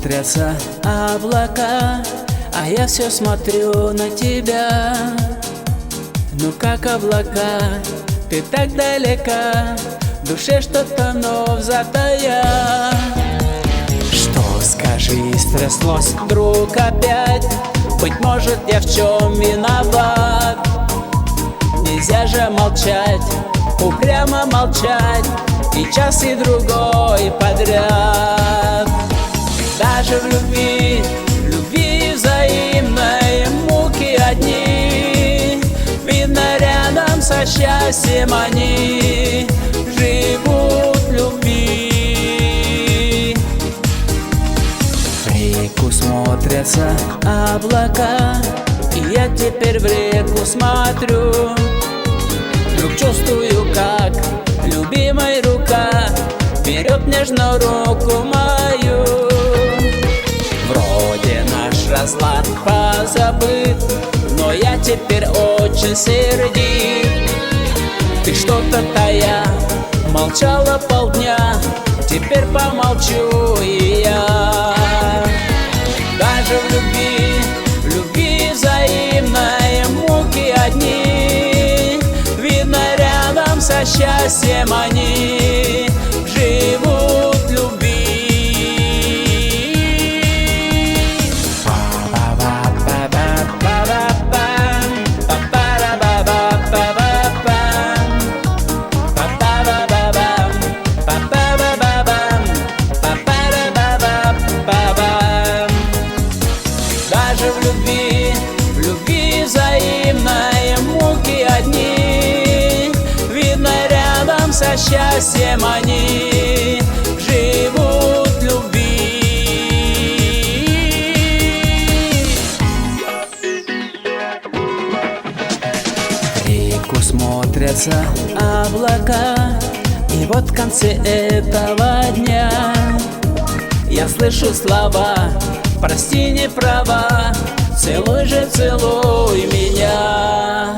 смотрятся облака, а я все смотрю на тебя. Ну как облака, ты так далека, в душе что-то вновь затая. Что, скажи, стряслось вдруг опять? Быть может, я в чем виноват? Нельзя же молчать, упрямо молчать, и час, и другой подряд. Даже в любви взаимной муки одни, видно, рядом со счастьем они живут в любви. В реку смотрятся облака, и я теперь в реку смотрю. Вдруг чувствую, как любимая рука берет нежно руку мою. Вроде наш разлад позабыт, но я теперь очень сердит. Ты что-то тая, молчала полдня, теперь помолчу и я. Даже в любви взаимной муки одни, видно, рядом со счастьем они живут в любви. Даже в любви взаимной муки одни, видно, рядом со счастьем они живут в любви. В реку смотрятся облака, и вот в конце этого дня я слышу слова: прости, не права, целуй же, целуй меня.